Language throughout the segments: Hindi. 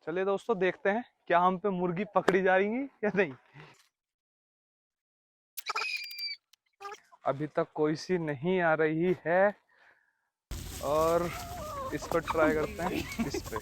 चलिए दोस्तों देखते हैं क्या हम पे मुर्गी पकड़ी जा रही है या नहीं। अभी तक कोई सी नहीं आ रही है और इस पर ट्राई करते हैं इस पे।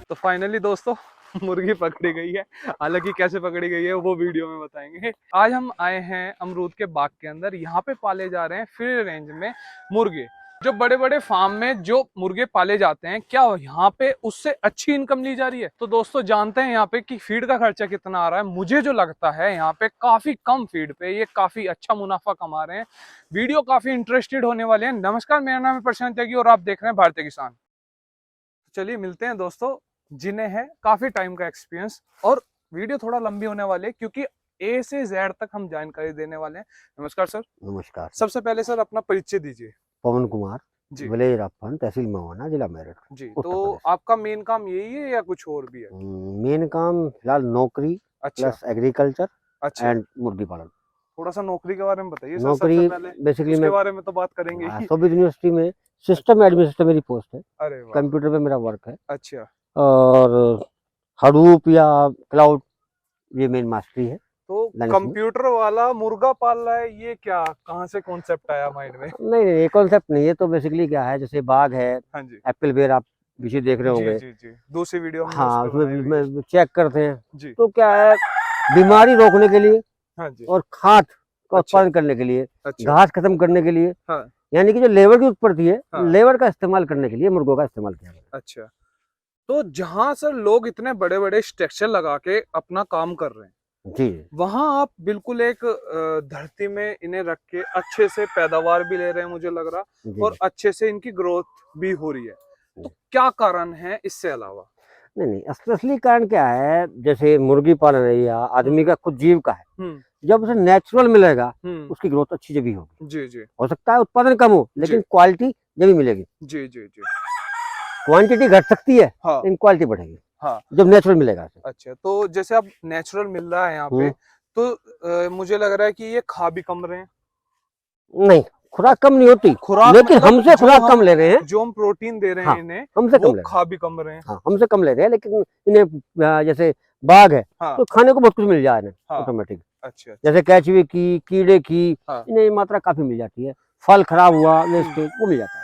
तो फाइनली दोस्तों मुर्गी पकड़ी गई है। हालांकि कैसे पकड़ी गई है वो वीडियो में बताएंगे। आज हम आए हैं अमरूद के बाग के अंदर। यहाँ पे पाले जा रहे हैं फ्री रेंज में मुर्गे। जो बड़े बड़े फार्म में जो मुर्गे पाले जाते हैं, क्या यहाँ पे उससे अच्छी इनकम ली जा रही है? तो दोस्तों जानते हैं यहाँ पे कि फीड का खर्चा कितना आ रहा है। मुझे जो लगता है यहाँ पे काफी कम फीड पे ये काफी अच्छा मुनाफा कमा रहे हैं। वीडियो काफी इंटरेस्टेड होने वाले हैं। नमस्कार, मेरा नाम है प्रशांत त्यागी और आप देख रहे हैं भारतीय किसान। चलिए मिलते हैं दोस्तों जिन्हें है काफी टाइम का एक्सपीरियंस। और वीडियो थोड़ा लंबी होने वाली है क्योंकि ए से जेड तक हम जानकारी देने वाले हैं। नमस्कार सर। नमस्कार। सबसे पहले सर अपना परिचय दीजिए। पवन कुमार जी, विलेज राफन, तहसील मवाना, जिला मेरठ जी। तो आपका मेन काम यही है या कुछ और भी है? मेन काम फिलहाल नौकरी अच्छा, प्लस एग्रीकल्चर अच्छा। एंड मुर्गी पालन। थोड़ा सा नौकरी के बारे में बताइए सर। नौकरी सबसे पहले बेसिकली उसके मैं बारे में तो बात करेंगे ही। सोबित यूनिवर्सिटी में सिस्टम एडमिनिस्ट्रेटर मेरी पोस्ट है। अरे वाह, कंप्यूटर पे मेरा वर्क है अच्छा। और हडूप या क्लाउड ये मेन मास्टरी है। तो दानिश में। कंप्यूटर वाला मुर्गा पाल रहा है, ये क्या कहाँ से कॉन्सेप्ट आया माइंड में? नहीं ये कॉन्सेप्ट नहीं है। तो बेसिकली क्या है, जैसे बाग है, हाँ जी, एप्पल बेर आप पीछे देख रहे जी, होंगे। जी, जी। दूसरी वीडियो में हाँ उस पे बनाई हुई है। उसमें चेक करते हैं। जी, तो क्या है, बीमारी रोकने के लिए हाँ जी, और खाद का अच्छा, उत्पादन करने के लिए, अच्छा, घास खत्म करने के लिए, हाँ, यानी कि जो लेबर की उत्पत्ति है, हाँ, लेबर का इस्तेमाल करने के लिए मुर्गों का इस्तेमाल किया गया। अच्छा। तो जहां सर लोग इतने बड़े बड़े स्ट्रक्चर लगा के अपना काम कर रहे हैं, जी वहां आप बिल्कुल एक धरती में इन्हें रख के अच्छे से पैदावार भी ले रहे हैं मुझे लग रहा, जी और अच्छे से इनकी ग्रोथ भी हो रही है। तो क्या कारण है इससे अलावा? नहीं असली कारण क्या है, जैसे मुर्गी पालन है या आदमी का खुद जीव का है, हम्म, जब उसे नेचुरल मिलेगा हम्म, उसकी ग्रोथ अच्छी जब ही होगी। जी, जी, हो सकता है उत्पादन कम हो लेकिन क्वालिटी जब ही मिलेगी। जी, जी, जी, क्वांटिटी घट सकती है हाँ, लेकिन क्वालिटी बढ़ेगी हाँ। जब नेचुरल मिलेगा। अच्छा, तो जैसे अब नेचुरल मिल रहा है यहाँ पे, तो मुझे लग रहा है कि ये खा भी कम रहे हैं। नहीं खुराक कम नहीं होती, खुराक लेकिन मतलब हमसे खुराक कम ले रहे हैं। जो हम प्रोटीन दे रहे हैं हाँ, इन्हें, हमसे कम वो ले रहे हैं। खा भी कम रहे हैं। हाँ हमसे कम ले रहे हैं, लेकिन इन्हें जैसे बाग है हाँ, तो खाने को बहुत कुछ मिल जाए इन्हें हाँ, ऑटोमेटिक। अच्छा, अच्छा, जैसे कैचुए की, कीड़े की, हाँ। इन्हें मात्रा काफी मिल जाती है। फल खराब हुआ वेस्टेज वो मिल जाता है।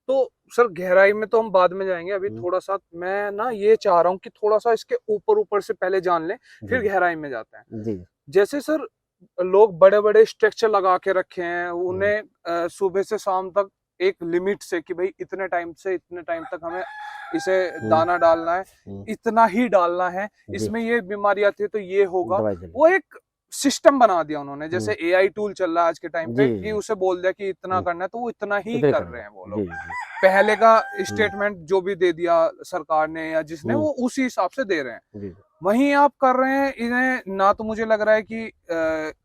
तो सर गहराई में तो हम बाद में जाएंगे। अभी थोड़ा सा मैं ना ये चाह रहा हूँ कि थोड़ा सा इसके ऊपर ऊपर से पहले जान लें, फिर गहराई में जाते हैं। जी जैसे सर लोग बड़े बड़े स्ट्रक्चर लगा के रखे हैं, उन्हें सुबह से शाम तक एक लिमिट से कि भाई इतने टाइम से इतने टाइम तक हमें इसे दाना डालना है, इतना ही डालना है, इसमें ये बीमारी आती है तो ये होगा। वो एक सिस्टम बना दिया उन्होंने। जैसे एआई टूल चल रहा है आज के टाइम पे कि उसे बोल दिया कि इतना करना है तो वो इतना ही कर रहे हैं वो लोग। पहले का स्टेटमेंट जो भी दे दिया सरकार ने या जिसने, वो उसी हिसाब से दे रहे हैं। वहीं आप कर रहे हैं इन्हें ना, तो मुझे लग रहा है कि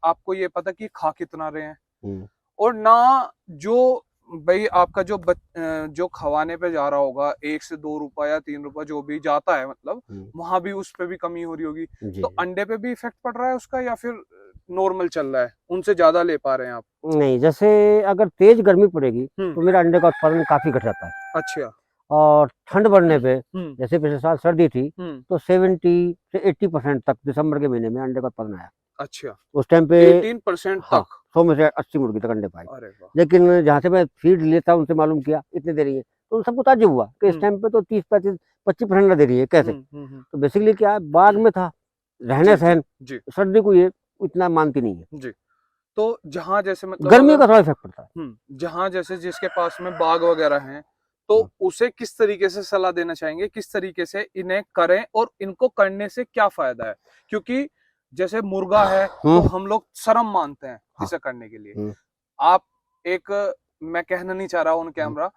आपको ये पता कि खा कितना रहे हैं, और ना जो भाई आपका जो खवाने पे जा रहा होगा 1 से 2 रुपया या 3 रुपया जो भी जाता है, मतलब वहां भी उस पे भी कमी हो रही होगी। तो अंडे पे भी इफेक्ट पड़ रहा है उसका या फिर नॉर्मल चल रहा है, उनसे ज्यादा ले पा रहे हैं आप? नहीं, जैसे अगर तेज गर्मी पड़ेगी तो मेरा अंडे का उत्पादन काफी घट जाता है। अच्छा। और ठंड बढ़ने पे, जैसे पिछले साल सर्दी थी तो 70 से 80% तक दिसंबर के महीने में अंडे का उत्पादन आया। अच्छा, उस टाइम पे 18% हाँ, तक 100 में से 80 मुर्गी तक अंडे पाए। अरे वाह। लेकिन जहाँ से मैं फीड लेता उनसे मालूम किया इतने दे रही है, तो उन सबको ताज्जुब हुआ कि इस टाइम पे तो 30-35-25% दे रही है, कैसे? तो बेसिकली क्या है, बाग में था, रहने सहन, सर्दी को ये इतना मानती नहीं है जी। तो जहाँ जैसे मतलब गर्मी का थोड़ा इफेक्ट पड़ता है। जहाँ जैसे जिसके पास में बाग वगैरह हैं, तो उसे किस तरीके से सलाह देना चाहेंगे, किस तरीके से इन्हें करें और इनको करने से क्या फायदा है? क्योंकि जैसे मुर्गा है तो हम लोग शर्म मानते हैं इसे करने के लिए। आप एक, मैं कहना नहीं चाह रहा ऑन कैमरा,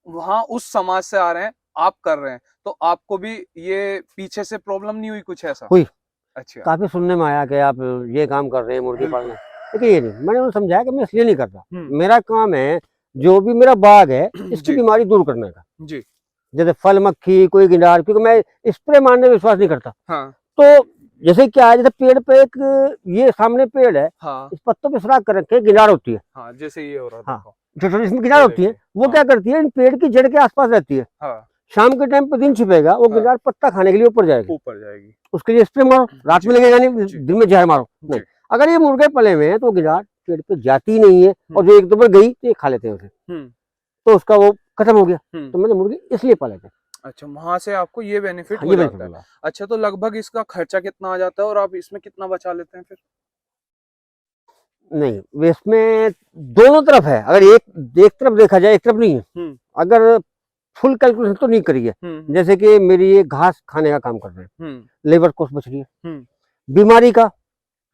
वहां उस समाज से आ रहे हैं, आप कर रहे हैं, तो आपको भी ये पीछे से प्रॉब्लम नहीं हुई कुछ ऐसा? हुई। अच्छा, काफी सुनने में आया कि आप ये काम कर रहे हैं मुर्गी पालन, लेकिन ये नहीं, मैंने उन्हें समझाया कि मैं इसलिए नहीं करता। मेरा काम है जो भी मेरा बाग है इसकी बीमारी दूर करने का। जी। जैसे फल मक्खी, कोई गिनार, क्योंकि मैं स्प्रे मारने में विश्वास नहीं करता। हाँ। तो जैसे क्या है, जैसे पेड़ पे एक ये सामने पेड़ है, हाँ, इस पत्तों पे सुराख कर रखे गिनार होती है। हाँ, जैसे ये हो रहा है। हाँ, छोटी इसमें गिनार होती है, वो क्या करती है, इन पेड़ की जड़ के आसपास रहती है। हाँ, शाम के टाइम पे दिन छिपेगा, वो गिनार पत्ता खाने के लिए ऊपर जाएगी, ऊपर जाएगी। उसके लिए स्प्रे मारो, रात में लगेगा नहीं, दिन में जहर मारो नहीं। अगर ये मुर्गे पले हुए हैं तो गिनार पेड़ पे जाती ही नहीं है, और जो एक दो बार गई तो ये खा लेते हैं उसे, तो उसका वो खत्म हो गया। तो मैंने मुर्गे इसलिए पाले थे। अच्छा, वहां से आपको ये बेनिफिट हाँ, हो ये जाता बेनिफिट है। अच्छा, तो लगभग इसका खर्चा कितना आ जाता है और आप इसमें कितना बचा लेते हैं फिर? नहीं, वे इसमें दोनों तरफ है, अगर एक तरफ देखा जाए, एक तरफ नहीं है। अगर फुल कैलकुलेशन तो नहीं करी है, जैसे कि मेरी ये घास खाने का काम कर रहे हैं, लेबर कॉस्ट बच रही है, बीमारी का,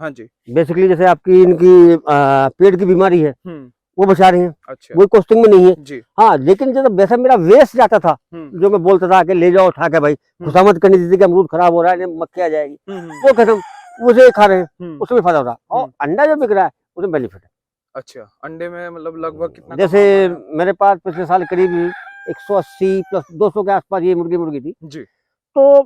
हाँ जी, बेसिकली जैसे आपकी इनकी पेट की बीमारी है वो बचा रही है। अच्छा, वो कॉस्टिंग में नहीं है जी। हाँ, लेकिन जब वैसा मेरा वेस्ट जाता था, जो मैं बोलता था कि ले जाओ उठा के, भाई खुशामद करनी थी कि अमरूद खराब हो रहा है, मक्खी आ जाएगी, वो खत्म, उसे खा रहे हैं, उसमें फायदा हो रहा है। और अंडा जो बिक रहा है उसमें बेनिफिट है। अच्छा, अंडे में मतलब लगभग कितना? जैसे मेरे पास पिछले साल करीब 180 प्लस 200 के आसपास ये मुर्गी थी जी, तो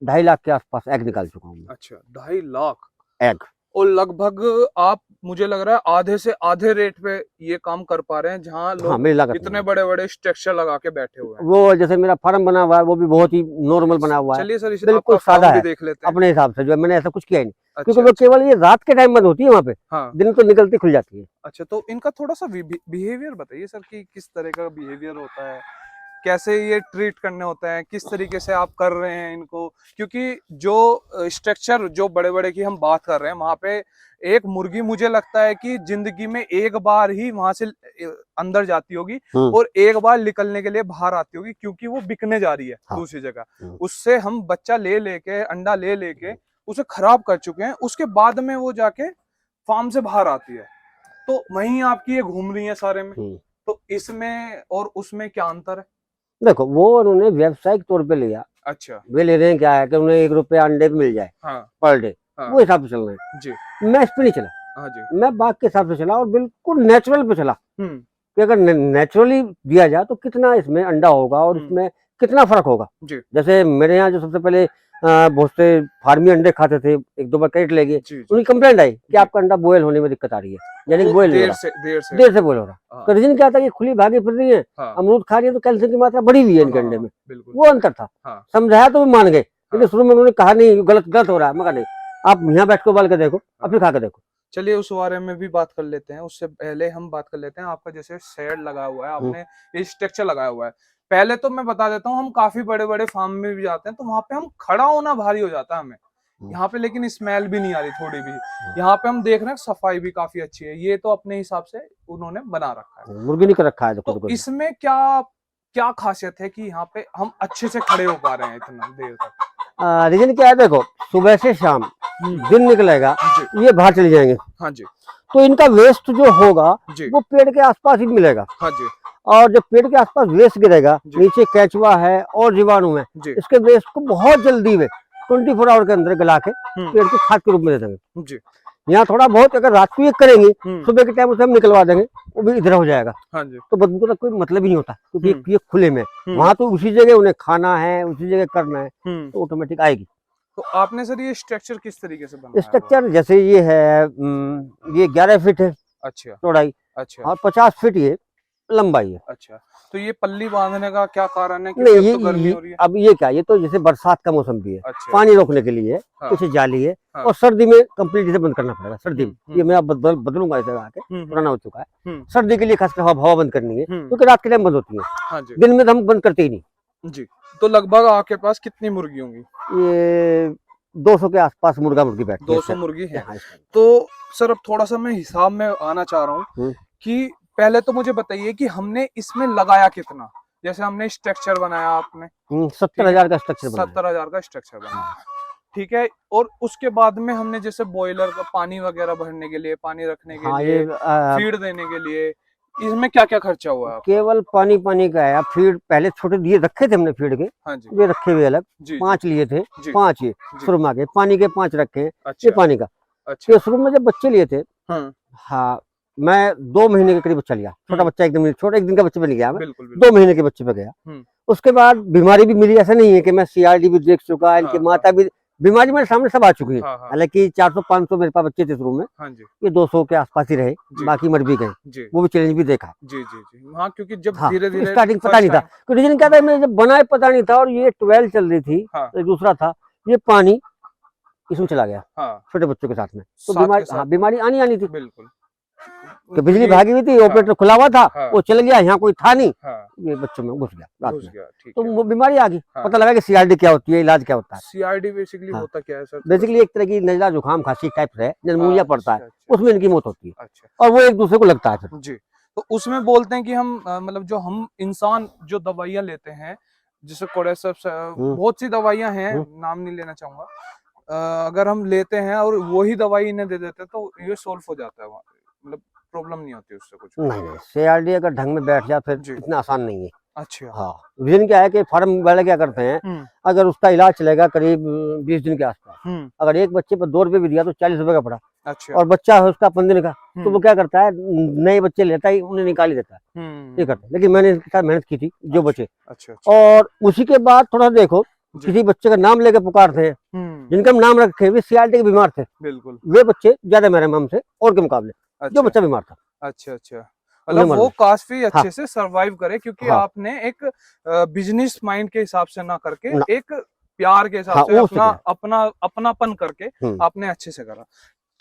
2.5 लाख के आसपास एग निकाल चुका हूँ। अच्छा, 2.5 लाख एग, और लगभग आप, मुझे लग रहा है आधे से आधे रेट पे ये काम कर पा रहे हैं, जहाँ लोग हाँ, मेरी लागत इतने बड़े बड़े स्ट्रक्चर लगा के बैठे हुए हैं। वो जैसे मेरा फार्म बना हुआ है वो भी बहुत ही नॉर्मल बना हुआ है। चलिए सर, बिल्कुल आपका सादा फार्म भी है देख लेते हैं अपने हिसाब से, जो है मैंने ऐसा कुछ किया ही नहीं। अच्छा, क्योंकि वो केवल ये रात के टाइम बंद होती है वहाँ पे, हाँ, दिन तो निकलती खुल जाती है। अच्छा, तो इनका थोड़ा सा बिहेवियर बताइए सर कि किस तरह का बिहेवियर होता है, कैसे ये ट्रीट करने होते हैं, किस तरीके से आप कर रहे हैं इनको? क्योंकि जो स्ट्रक्चर जो बड़े बड़े की हम बात कर रहे हैं, वहां पे एक मुर्गी मुझे लगता है कि जिंदगी में एक बार ही वहां से अंदर जाती होगी और एक बार निकलने के लिए बाहर आती होगी, क्योंकि वो बिकने जा रही है दूसरी जगह। उससे हम बच्चा ले लेके, अंडा ले लेके उसे खराब कर चुके हैं, उसके बाद में वो जाके फार्म से बाहर आती है, तो वहीं आपकी ये घूम रही है सारे में। तो इसमें और उसमें क्या अंतर है? देखो, वो उन्होंने व्यावसायिक तौर पे लिया। अच्छा, वे ले रहे हैं क्या है कि उन्हें 1 रुपया अंडे पे मिल जाए पर डे, वो हिसाब से चल रहे हैं जी। मैं इस पे नहीं चला, हाँ जी, मैं बाग के हिसाब से चला और बिल्कुल नेचुरल पे चला कि अगर नेचुरली दिया जाए तो कितना इसमें अंडा होगा और इसमें कितना फर्क होगा जी। जैसे मेरे यहाँ जो सबसे पहले बहुत से फार्मी अंडे खाते थे, 1-2 बार कैट ले गए, उनकी कंप्लेंट आई कि आपका अंडा बॉयल होने में दिक्कत आ रही है, यानी कि बॉयल देर से बॉयल हो रहा। तो रीजन क्या था कि खुली भागी फिर रही है, अमरूद खा रही है तो कैल्शियम की मात्रा बढ़ी हुई है इनके अंडे में, वो अंतर था। समझाया तो मान गए, लेकिन शुरू में उन्होंने कहा नहीं गलत हो रहा है, मगर नहीं, आप यहाँ बैठ के उबाल के देखो, अपने खा के देखो। चलिए उस बारे में भी बात कर लेते हैं, उससे पहले हम बात कर लेते हैं आपका जैसे शेड लगाया हुआ है, आपने ये स्ट्रक्चर लगाया हुआ है। पहले तो मैं बता देता हूँ, हम काफी बड़े बड़े फार्म में भी जाते हैं तो वहां पे हम खड़ा होना भारी हो जाता है हमें, यहाँ पे लेकिन स्मेल भी नहीं आ रही थोड़ी भी। यहाँ पे हम देख रहे हैं सफाई भी काफी अच्छी है, ये तो अपने हिसाब से उन्होंने बना रखा है, मुर्गी नहीं कर रखा है। तो इसमें क्या क्या खासियत है कि यहाँ पे हम अच्छे से खड़े हो पा रहे हैं इतना देर तक? रीजन क्या है, देखो सुबह से शाम दिन निकलेगा, ये बाहर चले जाएंगे, हाँ जी, तो इनका वेस्ट जो होगा वो पेड़ के आसपास ही मिलेगा, हाँ जी, और जब पेड़ के आसपास वेस्ट गिरेगा, नीचे केचुआ है और जीवाणु है, इसके वेस्ट को बहुत जल्दी में 24 आवर के अंदर गला के पेड़ की खाद के रूप में दे देंगे। यहाँ थोड़ा बहुत अगर रात को ये करेंगे, सुबह के टाइम उसे हम निकलवा देंगे, वो भी इधर हो जाएगा, हाँ जी, तो बदबू का कोई मतलब ही नहीं होता, क्योंकि ये खुले में, वहां तो उसी जगह उन्हें खाना है, उसी जगह करना है, तो ऑटोमेटिक आएगी। तो आपने सर ये स्ट्रक्चर किस तरीके से बनाया? स्ट्रक्चर जैसे ये है, ये 11 फीट है अच्छा चौड़ाई, अच्छा, और 50 फीट ये लंबाई है। अच्छा, तो ये पल्ली बांधने का क्या कारण है? नहीं, ये, तो गर्मी हो रही है। अब ये क्या, ये तो जैसे बरसात का मौसम भी है, अच्छा, पानी रोकने के लिए कुछ जाली है, और सर्दी में कंप्लीट इसे बंद करना पड़ेगा। सर्दी में ये मैं बदलूंगा इसे आके, पुराना हो चुका है। सर्दी के लिए खासकर हवा बंद करनी है, क्योंकि रात के टाइम बंद होती है, दिन में तो हम बंद करते ही नहीं जी। तो लगभग आपके पास कितनी मुर्गी होंगी? ये 200 के आसपास मुर्गा मुर्गी बैठती है। 200 मुर्गी है। तो सर अब थोड़ा सा मैं हिसाब में आना चाह रहा हूँ कि पहले तो मुझे बताइए कि हमने इसमें लगाया कितना? जैसे हमने स्ट्रक्चर बनाया, आपने 70,000 का स्ट्रक्चर बनाया, 70,000 का स्ट्रक्चर बनाया, ठीक है, और उसके बाद में हमने जैसे बॉयलर का पानी वगैरह भरने के लिए, पानी रखने के लिए, फीड देने के लिए, इसमें क्या क्या खर्चा हुआ है? केवल पानी का है। फीड पहले छोटे दिए रखे थे हमने फीड के, हाँ जी, ये रखे हुए अलग 5 लिए थे, 5 ये सुरमा के, पानी के 5 रखे हैं, अच्छा, ये पानी का। अच्छा, ये शुरू में जब बच्चे लिए थे, हाँ, मैं 2 महीने के करीब बच्चा लिया, छोटा बच्चा, एकदम छोटा, 1 दिन का बच्चे पे नहीं गया मैं, 2 महीने के बच्चे पे गया। उसके बाद बीमारी भी मिली, ऐसा नहीं है कि मैं CRD भी देख चुका, इनकी माता भी बीमारी मेरे सामने सब आ चुकी है। हाँ, हाँ, हालांकि 400-500 मेरे पास बच्चे थे शुरू में, हाँ जी, ये 200 के आसपास ही रहे, जी, बाकी मर भी गए। जी, वो भी चैलेंज भी देखा है। जी, जी, जी। हाँ, क्योंकि जब हाँ, धीरे-धीरे स्टार्टिंग पता फर्स्ट नहीं था, टाइम तो रीजन क्या था, मैं जब बनाए पता नहीं था, और ये 12 चल रही थी, हाँ, तो दूसरा था ये पानी इसमें चला गया हाँ, छोटे बच्चों के साथ में, तो साथ बीमारी, के साथ हाँ, बीमारी आनी थी बिल्कुल। कि बिजली क्योंकि भागी हुई थी, हाँ, ऑपरेटर खुला हुआ था, हाँ, वो चल गया, यहाँ कोई था नहीं, हाँ, ये बच्चों में घुस गया रात घुस में, गया, ठीक तो है। वो बीमारी आ गई। हाँ, पता लगा कि सीआरडी क्या होती है, इलाज क्या होता है। सीआरडी बेसिकली हाँ, होता क्या है सर? बेसिकली एक तरह की नजला जुकाम खांसी टाइप है, निमोनिया पड़ता है, अच्छा, अच्छा, उसमें इनकी मौत होती है, अच्छा, और वो एक दूसरे को लगता है फिर। जी। तो उसमें बोलते हैं कि हम मतलब जो हम इंसान जो दवाइयाँ लेते हैं, जैसे कोरेसिप्स बहुत सी दवाइयाँ हैं, नाम नहीं लेना चाहूँगा। अगर हम लेते हैं और वही दवाई इन्हें दे देते हैं तो ये सॉल्व हो जाता है, मतलब प्रॉब्लम नहीं होती उससे कुछ। नहीं, सीआरडी अगर ढंग में बैठ जाए फिर जी, इतना आसान नहीं है। अच्छा। हाँ, रीजन क्या है कि फार्म वाले क्या करते हैं, हुँ, अगर उसका इलाज चलेगा करीब 20 दिन के आसपास, हुँ, अगर एक बच्चे पर 2 रुपये भी दिया तो 40 रुपए का पड़ा, अच्छा। और बच्चा है उसका 15 दिन का, तो वो हुँ, क्या करता है, नए बच्चे लेता है, उन्हें निकाल ही देता है, ये करता है। लेकिन मैंने इसके साथ मेहनत की थी, जो अच्छा, बचे, अच्छा, अच्छा। और उसी के बाद थोड़ा देखो, जी, किसी बच्चे का नाम लेके पुकारते हैं, हुँ, जिनका हम नाम रखे वे सीआरडी के बीमार थे, बिल्कुल, वे बच्चे ज्यादा मेरे हमसे और के मुकाबले, जो अच्छा, बच्चा बीमार था अच्छा, अच्छा। उन्हें मतलब मर वो गए। काफ़ी हाँ, अच्छे से सर्वाइव करे क्योंकि हाँ, आपने एक बिज़नेस माइंड के हिसाब से ना करके ना, एक प्यार के हिसाब हाँ, से वो उससे अपना क्या, अपना अपनापन करके हम्म, आपने अच्छे से करा।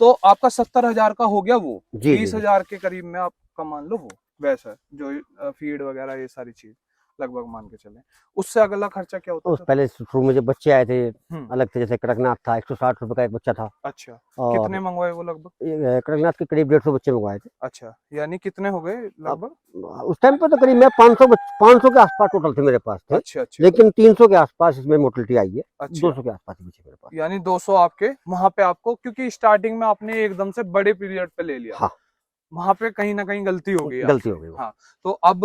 तो आपका 70,000 का हो गया वो, जी जी जी। 20,000 के करीब में आपका मान लो वो, वैसा जो फीड वगैरह ये सारी चीज़ लगभग मान के चलें। उससे अगला खर्चा क्या होता है उस सर? पहले शुरू में जब बच्चे आए थे, हुँ, अलग थे, जैसे कड़कनाथ था, 160 रुपए का एक बच्चा था, अच्छा। और कितने मंगवाए वो लगभग? ये कड़कनाथ के करीब 150 बच्चे मंगवाए थे। अच्छा, यानी कितने हो गए अब लगभग? उस टाइम पे तो करीब मैं 500 के आसपास टोटल थे मेरे पास थे, अच्छा, अच्छा, लेकिन 300 के आसपास इसमें मोर्टेलिटी आई है, अच्छा। 200 के आसपास ही बचे मेरे पास। यानी 200 आपके वहाँ पे आपको क्योंकि स्टार्टिंग में आपने एकदम से बड़े पीरियड पे ले लिया। हाँ, वहाँ पे कहीं न कहीं गलती हो गई गलती आपसे। हो गई वो। हाँ, तो अब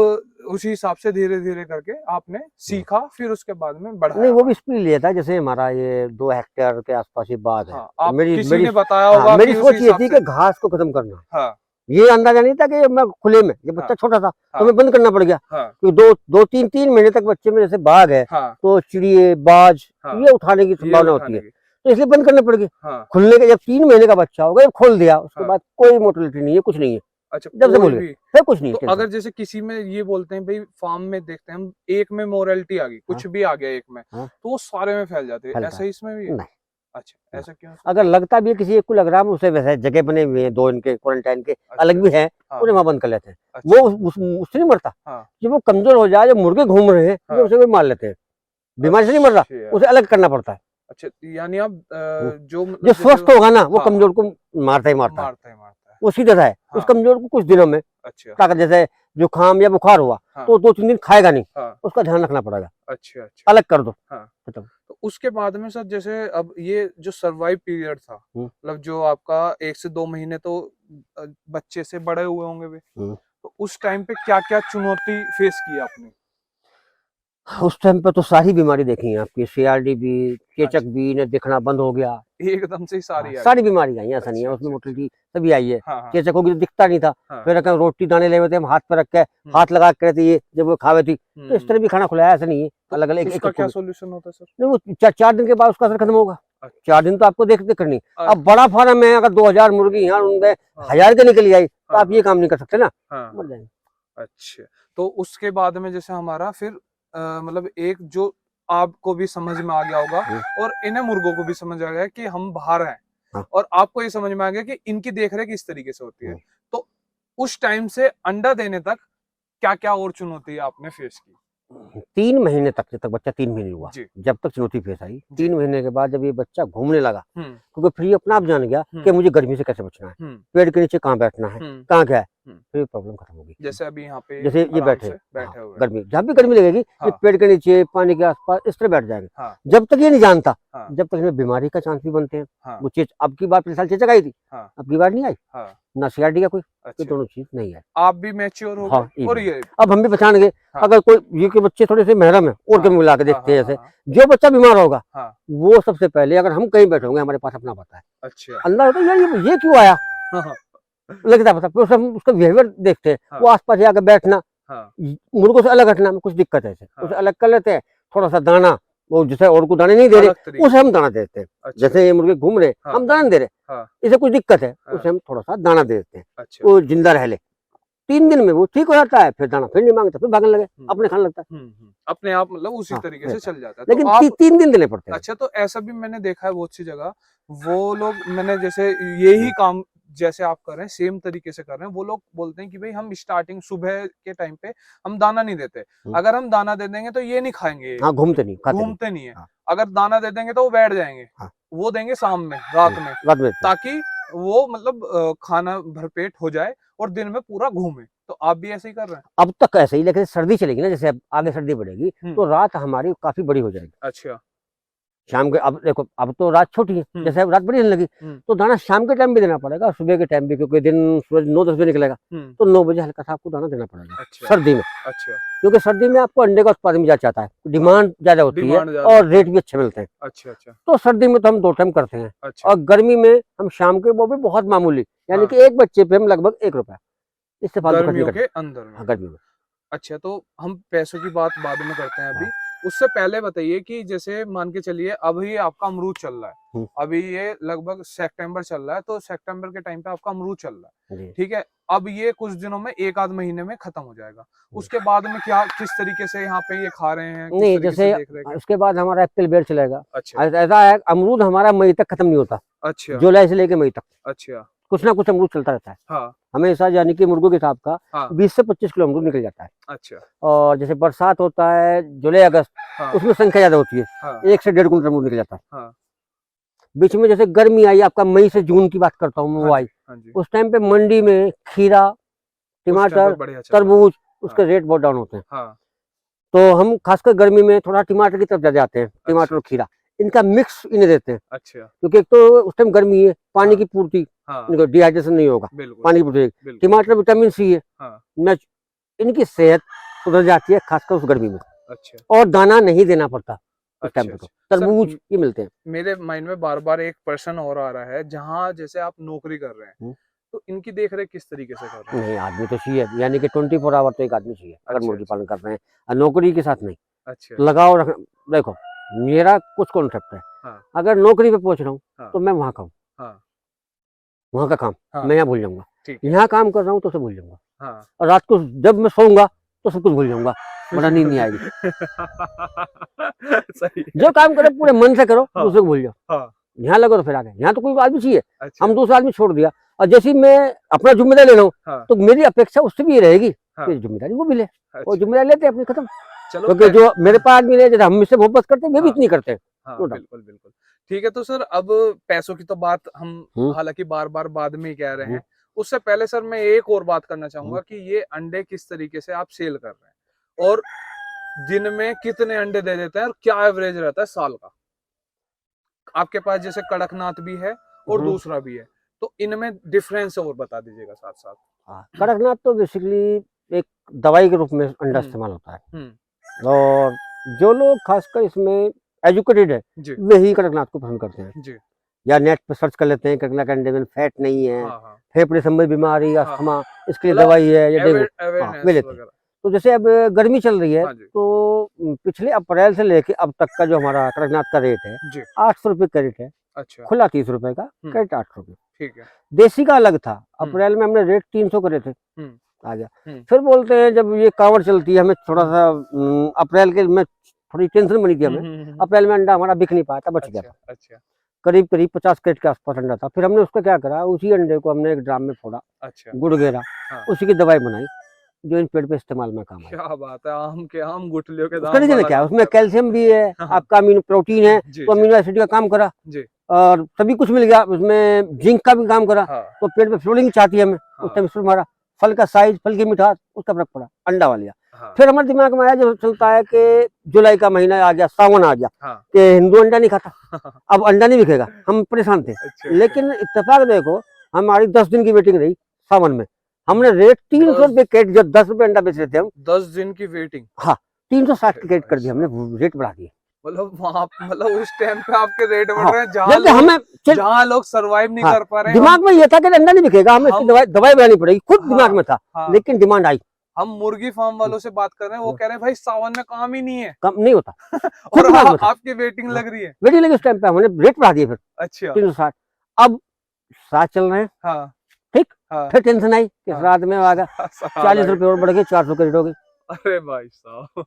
उसी हिसाब से धीरे-धीरे करके आपने सीखा फिर उसके बाद में नहीं, बढ़ाया वो भी आगे। स्पीड लिया था, जैसे हमारा ये 2 हेक्टेयर के आसपास ये बाग है, हाँ, तो आप मेरी किसी मेरी ने बताया हाँ, होगा मेरी कि उसी सोच ये हिसाब थी से कि घास को खत्म करना है। हाँ, ये अंदाजा नहीं था कि मैं खुले में, जब हाँ, बच्चा छोटा था तो हाँ, मैं बंद करना पड़ गया, हाँ, क्योंकि 2-3 महीने तक बच्चे में जैसे बाघ है, हाँ, तो चिड़िए, बाज, हाँ, ये उठाने की ये संभावना होती उठाने है, की। तो इसलिए बंद करने पड़ गए। हाँ, खुलने के जब 3 महीने का बच्चा होगा, ये खोल दिया, उसके हाँ, बाद कोई मोटिलिटी नहीं है, कुछ नहीं है, अच्छा जब से कोई बोल गए भी फिर कुछ नहीं तो टेंशन। अगर जैसे किसी में ये बोलते हैं भाई फार्म में देखते हैं हम एक में मोरालिटी आ गई, हाँ, कुछ भी आ गया एक में, हाँ, तो वो सारे में फैल जाते हैं। फैलता ऐसा है, ही इसमें भी है? नहीं, अच्छा, नहीं। ऐसा क्यों सर? अगर लगता भी है किसी एक को लग रहा है, उसे वैसे जगह बने हुए हैं 2 इनके क्वारंटाइन के अच्छा, अलग भी हैं, हाँ, उन्हें वहां बंद कर लेते हैं, अच्छा, वो उससे नहीं मरता। हाँ, जब वो कमजोर हो जाए, जब मुर्गे घूम रहे हैं, तो हाँ, उसे भी मार लेते हैं, बीमारी से नहीं मर रहा, अच्छा, उसे अलग करना पड़ता है। अच्छा यानी आप हम्म। जो जो मतलब जैसे स्वस्थ होगा ना, वो हाँ, हाँ, कमजोर को मारता ही मारता है, मारता है। वो सीधा सा है, उस हाँ, कमजोर को कुछ दिनों में अच्छा, ताकत, जैसे जुकाम या बुखार हुआ, हाँ, तो 2-3 दिन खाएगा नहीं, हाँ, उसका ध्यान रखना पड़ेगा, अच्छा, अच्छा, अलग कर दो, हाँ। खत्म। तो उसके बाद में सर जैसे अब ये जो सर्वाइव पीरियड था, हम्म, मतलब जो आपका 1 से 2 महीने तो बच्चे से बड़े हुए होंगे वे, हम्म। तो उस टाइम पे क्या-क्या चुनौती फेस की आपने? उस टाइम पे तो सारी बीमारी देखी है आपकी, सीआरडी भी, चेचक अच्छा, भी, इन्हें दिखना बंद हो गया। एकदम से ही हाँ, सारी आ गई। सारी बीमारी आई हैं, ऐसा नहीं है, अच्छा, उसमें अच्छा, अच्छा। मोटिलिटी तभी आई है। हाँ, हाँ, चेचक होगी तो दिखता नहीं था, हाँ। फिर अगर रोटी दाने ले थे हम हाथ पे रख के, हुँ, हाथ लगा के रहती है जब वो खावे थी, तो इस हुँ। तरह भी खाना खुलाया, ऐसा नहीं है, तो अलग अलग एक उसका एक को क्या भी। सॉल्यूशन होता है सर? नहीं, वो 4 दिन के बाद उसका असर खत्म होगा, 4 दिन तो आपको देख देख करनी। अ, अब बड़ा फार्म है, अगर 2000 मुर्गी यहाँ उनमें हाँ, 1000 के निकल आई, तो हाँ, आप ये हाँ, काम नहीं कर सकते ना, हाँ, मर हाँ। जाएंगे। अच्छा, तो उसके बाद में जैसे हमारा फिर मतलब एक जो आपको भी समझ में आ गया होगा हम्म, और इन्हें मुर्गों को भी समझ आ गया कि हम बाहर हैं हाँ, और आपको ये समझ में आ गया कि इनकी देखरेख इस तरीके से होती है। हम्म। तो उस टाइम से अंडा देने तक क्या-क्या और चुनौती आपने फेस की? 3 महीने तक, जब तक बच्चा 3 महीने हुआ, जी, जब तक चुनौती पेश आई, जी। 3 महीने के बाद जब ये बच्चा घूमने लगा, हुँ, क्योंकि फिर ये अपना आप जान गया हुँ, कि मुझे गर्मी से कैसे बचना है, हुँ, पेड़ के नीचे कहाँ बैठना है, हुँ, कहाँ क्या है, हुँ। फिर प्रॉब्लम खत्म होगी। जैसे अभी यहाँ पे जैसे ये आराम बैठे से हैं, हाँ, बैठे हुए हैं। गर्मी, जहाँ भी गर्मी लगेगी, ये हाँ, पेड़ के नीचे, पानी के आसपास इस तरह बैठ जाएंगे। हाँ, जब तक ये नहीं जानता, हाँ, जब तक इनमें बीमारी का चांस भी बनते हैं। हाँ, वो चीज अब की बार पिछले साल चेचक आई थी, हाँ, अब की बार नहीं आई, हाँ। ना सीआरडी का कोई, ये अच्छा, दोनों चीज नहीं आई। आप भी मैच्योर हो हाँ, गए और ये अब हम भी पहचान गए, हाँ, अगर कोई ये के बच्चे थोड़े से महरम है और हाँ, के मिला के हाँ, देखते हाँ, हैं, हाँ, जैसे हाँ, जो बच्चा बीमार होगा, हाँ। वो सबसे पहले, अगर हम कहीं बैठे होंगे, हमारे पास अपना पता है, अच्छा। अंदर होता है यार ये क्यों आया, हाँ, हाँ, लगता है पता, फिर उसका उसका बिहेवियर देखते हैं, हाँ, वो आसपास जाकर बैठना, हाँ, मुर्गों से अलग हटना में कुछ दिक्कत है, उसे हाँ, अलग कर लेते हैं, थोड़ा सा दाना वो जैसे और को दाने नहीं दे अलग रहे तरीके उसे हम दाना देते हैं। अच्छा जैसे ये मुर्गे घूम रहे हाँ हम दाना नहीं दे रहे, हाँ इसे कुछ दिक्कत है हाँ उसे हम थोड़ा सा दाना दे देते हैं, अच्छा वो जिंदा रह ले। 3 दिन में वो ठीक हो जाता है, फिर दाना फिर नहीं मांगता, फिर भागने लगे, अपने खाने लगता है। अपने आप मतलब उसी हाँ, तरीके से रहता चल जाता है। लेकिन तो आप 3 दिन देने पड़ते हैं। अच्छा, तो ऐसा भी मैंने देखा है बहुत सी जगह, वो लोग मैंने जैसे यही काम जैसे आप कर रहे हैं सेम तरीके से कर रहे हैं, वो लोग बोलते हैं कि भाई हम स्टार्टिंग सुबह के टाइम पे हम दाना नहीं देते, अगर हम दाना दे देंगे तो ये नहीं खाएंगे, हाँ, घूमते नहीं, खाते नहीं। घूमते नहीं है, हाँ। अगर दाना दे देंगे तो वो बैठ जाएंगे, हाँ। वो देंगे शाम में रात में, रात में देते हैं। ताकि वो मतलब खाना भरपेट हो जाए और दिन में पूरा घूमे। तो आप भी ऐसे ही कर रहे हैं? अब तक ऐसे ही, लेकिन सर्दी चलेगी ना, जैसे अब आगे सर्दी बढ़ेगी तो रात हमारी काफी बड़ी हो जाएगी। अच्छा शाम के, अब देखो अब तो रात छोटी है, जैसे अब रात बड़ी होने लगी हम्म तो दाना शाम के टाइम भी देना पड़ेगा, सुबह के टाइम भी, क्योंकि दिन सूरज 9-10 बजे निकलेगा तो 9 बजे हल्का सा आपको दाना देना पड़ेगा अच्छा सर्दी में। अच्छा क्योंकि सर्दी में आपको अंडे का उत्पादन भी ज्यादा चाहता है, डिमांड ज्यादा होती है डिमांड ज्यादा और होती रेट है। भी अच्छे मिलते हैं। अच्छा अच्छा तो सर्दी में तो हम 2 टाइम करते हैं, अच्छा और गर्मी में हम शाम के, वो भी बहुत मामूली, यानी हाँ। कि एक बच्चे पे हम लगभग 1 रुपया, इससे फालतू खर्च नहीं गर्मियों करते। के अंदर में। हाँ, गर्मी में। अच्छा, तो हम पैसों की बात बाद में करते हैं अभी, उससे पहले बताइए कि जैसे मान के चलिए अभी आपका अमरूद चल रहा है, अभी ये लगभग सितंबर चल रहा है, तो सितंबर के टाइम पे आपका अमरूद चल रहा है, ठीक है, अब ये कुछ दिनों में 1 आध महीने में खत्म हो जाएगा, उसके बाद में क्या किस तरीके से यहाँ पे ये खा रहे हैं, किस नहीं, तरीके जैसे से देख रहे हैं? उसके बाद हमारा अप्रैल बेर चलेगा। अच्छा ऐसा है, अमरूद हमारा मई तक खत्म नहीं होता, अच्छा जुलाई से लेके मई तक अच्छा कुछ ना कुछ अमरूद चलता रहता है हाँ हमेशा, यानी कि मुर्गों के हिसाब का हाँ 20 से 25 किलो अमरूद निकल जाता है। अच्छा और जैसे बरसात होता है जुलाई अगस्त, हाँ उसमें संख्या ज्यादा होती है, हाँ 1 से 1.5 कुंटल अमरूद निकल जाता है। हाँ बीच में जैसे गर्मी आई, आपका मई से जून की बात करता हूँ, वो आई, हाँ जी उस टाइम पे मंडी में खीरा, उस टाइम टमाटर, पे बढ़िया चल रहा तरबूज, उसके रेट बहुत डाउन होते हैं। हाँ तो हम खासकर गर्मी में थोड़ा टमाटर की तरफ ज्यादा जाते हैं, टमाटर अच्छा और खीरा, इनका मिक्स इन्हें देते हैं, अच्छा क्योंकि एक तो उस टाइम गर्मी है, पानी हाँ की पूर्ति, हाँ इनको डिहाइड्रेशन नहीं होगा, बिल्कुल पानी की पूर्ति, बिल्कुल टमाटर विटामिन सी है, हाँ इनकी सेहत सुधर जाती है खासकर उस गर्मी में, अच्छा और दाना नहीं देना पड़ता उस अच्छा टाइम पे। तो अच्छा तरबूज सर, ये मिलते हैं। मेरे माइंड में बार बार एक पर्सन और आ रहा है, जहाँ जैसे आप नौकरी कर रहे हैं तो इनकी देख रेख किस तरीके से कर रहे हैं? नहीं, आदमी तो चाहिए, यानी कि 24 आवर तो एक आदमी चाहिए अगर अच्छा मुर्गी अच्छा पालन कर रहे हैं, और नौकरी के साथ नहीं, अच्छा लगाओ रख। देखो, मेरा कुछ कॉन्सेप्ट है, हाँ अगर नौकरी पे पहुंच रहा हूँ हाँ तो मैं वहाँ का हूँ, हाँ वहाँ का काम हाँ मैं यहाँ भूल जाऊंगा, ठीक है यहाँ काम कर रहा हूँ तो उसे भूल जाऊंगा, हाँ और रात को जब मैं सोऊंगा तो सब कुछ भूल जाऊंगा, वरना नींद नहीं आएगी। सही जो काम करो पूरे मन से करो, हाँ, दूसरे को भूल जाओ, हाँ यहाँ लगो तो फिर आगे, यहाँ तो कोई आदमी चाहिए, अच्छा हम दूसरा आदमी छोड़ दिया, और जैसे ही मैं अपना जिम्मेदारी ले रहा हूँ हाँ तो मेरी अपेक्षा उससे भी ये रहेगी हाँ कि जिम्मेदारी वो भी ले, वो अच्छा जिम्मेदारी लेते हैं अपनी, खत्म। चलो क्योंकि जो मेरे पास आदमी रहे, जैसे हम इससे मोहब्बत करते हैं, वे भी हाँ इतनी करते हैं। हाँ no doubt। बिल्कुल बिल्कुल ठीक है। तो सर अब पैसों की तो बात हम हालांकि बार बार बाद में ही कह रहे हैं, उससे पहले सर मैं एक और बात करना चाहूंगा कि ये अंडे किस तरीके से आप सेल कर रहे हैं, और दिन में कितने अंडे दे देते हैं, और क्या एवरेज रहता है साल का? आपके पास जैसे कड़कनाथ भी है और दूसरा भी है, तो इनमें डिफरेंस और बता दीजिएगा साथ साथ। कड़कनाथ तो बेसिकली एक दवाई के रूप में अंडा इस्तेमाल होता है, और जो लोग खासकर इसमें एजुकेटेड है जी वही कड़कनाथ को पसंद करते हैं, जी या नेट पे सर्च कर लेते हैं कड़कनाथ के अंडे में फैट नहीं है, हाँ हाँ फेफड़े संबंधी बीमारी, हाँ अस्थमा, इसके लिए मतलब दवाई है, या डेंगू, वे अवेयरनेस लेते हैं। वगैरह। तो जैसे अब गर्मी चल रही है, हाँ जी तो पिछले अप्रैल से लेके अब तक का जो हमारा कड़कनाथ का रेट है, जी 800 रुपये कैरेट है, अच्छा खुला 30 रुपए का, कैरेट 800 रुपये। ठीक है देसी का अलग था, अप्रैल में हमने रेट 300 करे थे, आ गया। फिर बोलते हैं जब ये कांवड़ चलती है, हमें थोड़ा सा अप्रैल के में थोड़ी टेंशन बनी थी हमें, अप्रैल में अंडा हमारा बिक नहीं पाया था, बच गया था, अच्छा करीब करीब 50 कैरेट के आसपास अंडा था। फिर हमने उसका क्या करा, उसी अंडे को हमने एक ड्राम में फोड़ा, अच्छा गुड़ गेरा, हाँ। उसी की दवाई बनाई जो इन पेट पे इस्तेमाल में काम आई। क्या बात है, आम गुठलियों के उसका दाम रीजन बड़ा क्या है, काम उसमें कर रहे हैं। कैल्शियम भी है, हाँ, हाँ। आपका अमीनो प्रोटीन है, जी तो जी अमीनो एसिड का काम करा, जी और सभी कुछ मिल गया, उसमें जिंक का भी काम करा, हाँ तो पेट में फ्लोरिंग चाहती है हमें, उस टाइम इसमें हमारा फल का साइज, फल की मिठास, उसका फर्क पड़ा, अंडा वाला। हाँ फिर हमारे दिमाग में आया, जो चलता है कि जुलाई का महीना आ गया, सावन आ गया, हाँ कि हिंदू अंडा नहीं खाता, अब अंडा नहीं बिकेगा, हम परेशान थे। अच्छा लेकिन इत्तेफाक देखो, हमारी 10 दिन की वेटिंग रही सावन में, हमने रेट 300 रुपये कैरेट, जो 10 रुपये अंडा बेच रहे थे हम, 10 दिन की वेटिंग, हाँ 360 की कैरेट कर दिया हमने, रेट बढ़ा दिए। मतलब वहाँ मतलब उस टाइम पे आपके रेट बढ़ हाँ, रहे हैं जबकि हमें जहाँ लोग सरवाइव नहीं हाँ, कर पा रहे हैं। दिमाग में ये था कि अंडा नहीं बिकेगा, हमें इसकी दवाई बनानी पड़ेगी, खुद दिमाग में था, हाँ, लेकिन डिमांड आई, हम मुर्गी फार्म वालों से बात कर रहे हैं, वो कह रहे हैं भाई सावन में काम ही नहीं है, कम नहीं होता। और बात बता। आपकी वेटिंग लग रही है। वेटिंग लगी उस टाइम पे, हमने रेट बढ़ा दिए फिर अच्छा 360। अब 7 चल रहे हैं, हाँ ठीक। हाँ फिर टेंशन आई कि हाँ। रात में आ गया 40 रुपए और बढ़ गए, 400 की रेट हो गई। अरे भाई साहब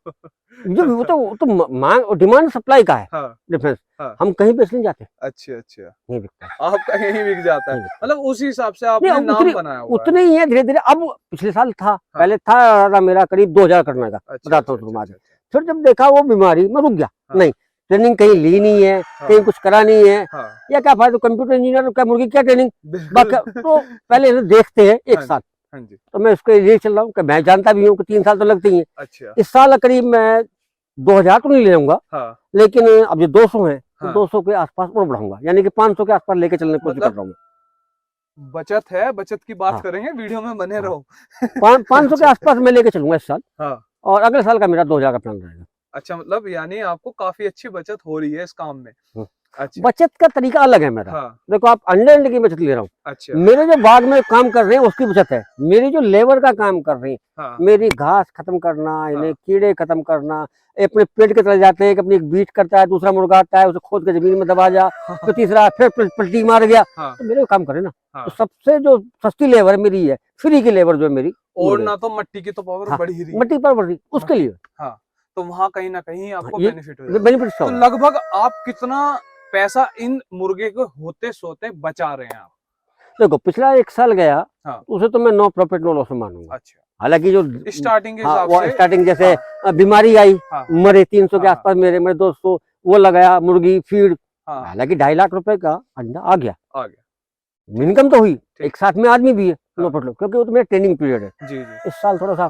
जो वो तो मांग और डिमांड सप्लाई का है हाँ डिफरेंस। हाँ। हम कहीं बेच नहीं जाते, अच्छा अच्छा, नहीं बिकता, आपका यहीं बिक जाता है, नहीं बिकता। मतलब उसी हिसाब से नहीं, आपने अब नाम बनाया हुआ है। उतने ही है धीरे धीरे। अब पिछले साल था, पहले था मेरा करीब 2000 करने का, अच्छा बताता अच्छा हूँ तुम अच्छा आगे। अच्छा। फिर जब देखा वो बीमारी, मैं रुक गया। हाँ। नहीं, ट्रेनिंग कहीं ली नहीं है, कहीं कुछ करा नहीं है, हाँ या क्या फायदा, कंप्यूटर इंजीनियर क्या मुर्गी क्या ट्रेनिंग। बिल्कुल। तो पहले इन्हें देखते हैं 1 हाँ साल। हाँ जी। तो मैं उसके लिए चल रहा हूँ कि मैं जानता भी हूँ कि 3 साल तो लगते ही है। अच्छा इस साल करीब मैं 2000 तो नहीं ले लूंगा, हाँ लेकिन अब जो 200 है तो हाँ। 200 के आसपास और बढ़ाऊंगा, यानी कि 500 के आसपास लेके चलने की कोशिश कर मतलब रहा हूँ। बचत है, बचत की बात हाँ करेंगे, वीडियो में बने हाँ। रहो। 500 के अच्छा आसपास मैं लेके चलूंगा इस साल, हाँ। और अगले साल का मेरा 2000 का प्लान रहेगा। अच्छा, मतलब यानी आपको काफी अच्छी बचत हो रही है इस काम में। हम्म। अच्छा बचत का तरीका अलग है मेरा। हाँ देखो, आप अंडे की बचत ले रहा हूँ, अच्छा मेरे जो बाग में काम कर रहे हैं उसकी बचत है, मेरी जो लेबर का काम कर रही है, हाँ मेरी घास खत्म करना, इन्हें हाँ कीड़े खत्म करना, अपने पेट के तरह जाते हैं कि अपनी एक बीट करता है, दूसरा मुर्गा आता है उसे खोद के जमीन में दबा जा, तो तीसरा फिर पलटी मार गया, हाँ तो मेरे को काम करे ना। तो हाँ। सबसे जो सस्ती लेबर मेरी है, फ्री की लेबर जो है मेरी, और मुर्गे। ना तो मट्टी की तो पावर हाँ, बढ़ ही रही है। मट्टी पर बढ़ रही उसके लिए। हाँ, तो वहां कहीं ना कहीं आपको ये बेनिफिट हो जाता है। बेनिफिट तो सब। लगभग आप कितना पैसा इन मुर्गे को होते सोते बचा रहे हैं आप? देखो, पिछला 1 साल गया, हाँ उसे तो मैं नो प्रॉफिट नो लॉस में मानूंगा। अच्छा, हालांकि जो स्टार्टिंग के हाँ, हिसाब वो से। स्टार्टिंग जैसे हाँ बीमारी आई, हाँ मरे 300 के हाँ आसपास, मेरे 200 वो लगाया, मुर्गी फीड, हाँ हाँ, हालांकि 2.5 लाख रुपए का अंडा आ गया, आ गया। ठीक इनकम तो हुई, ठीक। एक साथ में आदमी भी है, नो हाँ प्रॉब्लम, क्योंकि वो तो मेरा ट्रेनिंग पीरियड है। जी जी। इस साल थोड़ा सा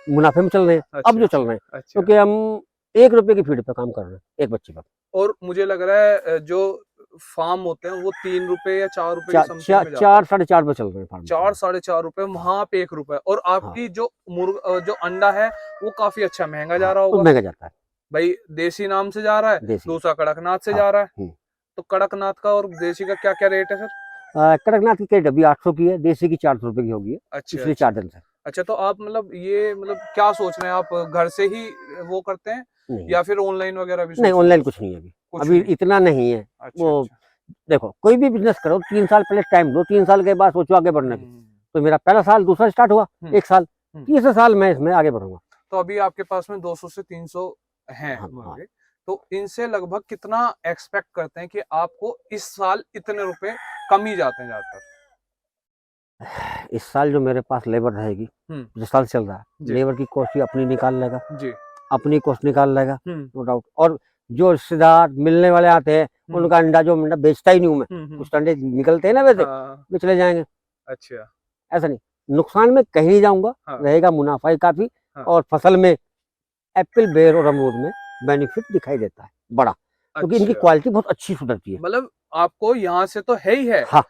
मुनाफे में चल रहे हैं, अब अच्छा जो चल अच्छा रहे हैं, अच्छा। क्योंकि हम 1 रुपए की फीड पे काम कर रहे हैं, एक बच्चे पर। और मुझे लग रहा है जो फार्म होते हैं वो 3 रुपए या 4 रुपए की समथिंग में जाता है। 4 साढ़े 4 पे चल रहे हैं फार्म। 4 साढ़े 4 रुपए, वहां पे 1 रुपए, और हाँ आपकी जो जो अंडा है वो काफी अच्छा महंगा जा हाँ, रहा वो होगा महंगा जाता है भाई। देसी नाम से जा रहा है, देसी। दूसरा कड़कनाथ से हाँ। जा रहा है। तो कड़कनाथ का और देसी का क्या क्या रेट है सर? कड़कनाथ की कैट अभी 800 की है, देसी की 400 रुपए की होगी है, अच्छा पिछले अच्छा 4 दिन से। अच्छा। तो आप मतलब ये मतलब क्या सोच रहे हैं, आप घर से ही वो करते हैं नहीं या फिर ऑनलाइन वगैरह भी नहीं, सोच रहे ऑनलाइन हैं? कुछ नहीं है अभी, कुछ अभी नहीं। इतना नहीं है। अच्छा वो अच्छा। देखो, कोई भी बिजनेस करो 3 साल पहले टाइम दो, 3 साल के बाद सोचो आगे बढ़ने की। हम्म तो मेरा पहला साल, दूसरा स्टार्ट हुआ, हम्म 1 साल, हम्म। तीसरे साल मैं इसमें आगे बढ़ूंगा। तो अभी आपके पास में 200 से 300 हैं हाँ हाँ। मुर्गे, तो इनसे लगभग कितना एक्सपेक्ट करते हैं कि आपको इस साल इतने रुपए कम ही जाते हैं ज्यादातर? इस साल जो मेरे पास लेबर रहेगी, जिस साल चल रहा है, जी लेबर की कॉस्ट ही अपनी निकाल लेगा, जी। अपनी कॉस्ट निकाल लेगा, हम्म नो डाउट। और जो रिश्तेदार मिलने वाले आते हैं, उनका अंडा जो अंडा बेचता ही नहीं हूँ मैं, हम्म। कुछ अंडे निकलते हैं ना वैसे, हाँ वे चले जाएंगे। अच्छा ऐसा नहीं, नुकसान में कहीं नहीं जाऊंगा, हाँ रहेगा मुनाफा ही काफी। हाँ। और फसल में एप्पल, बेर और अमरूद में बेनिफिट दिखाई देता है बड़ा, क्योंकि इनकी अच्छा, क्वालिटी बहुत अच्छी सुधरती है। मतलब आपको यहाँ से तो है ही है, हाँ,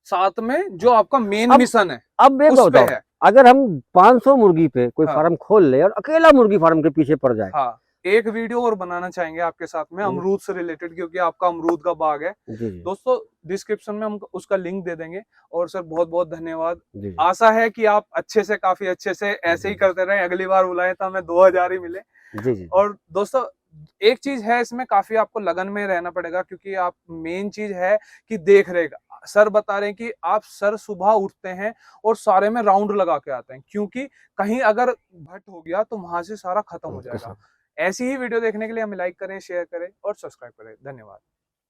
साथ में जो आपका मेन अब मिशन है अब एक उस पे बताओ, है। अगर हम 500 मुर्गी पे कोई हाँ फार्म खोल ले और अकेला मुर्गी फार्म के पीछे पड़ जाए। हाँ, एक वीडियो और बनाना चाहेंगे आपके साथ में अमरूद से रिलेटेड, क्योंकि आपका अमरूद का बाग है जी जी दोस्तों। डिस्क्रिप्शन में हम उसका लिंक दे देंगे। और सर बहुत बहुत धन्यवाद। जी जी आशा है कि आप अच्छे से, काफी अच्छे से ऐसे ही करते रहें, अगली बार बुलाएं तो हमें 2000 ही मिले। जी जी। और दोस्तों एक चीज है, इसमें काफी आपको लगन में रहना पड़ेगा, क्योंकि आप मेन चीज है कि देख रेख। सर बता रहे हैं कि आप सर सुबह उठते हैं और सारे में राउंड लगा के आते हैं, क्योंकि कहीं अगर भट हो गया तो वहां से सारा खत्म हो ओके जाएगा। सर। ऐसी ही वीडियो देखने के लिए हमें लाइक करें, शेयर करें और सब्सक्राइब करें। धन्यवाद।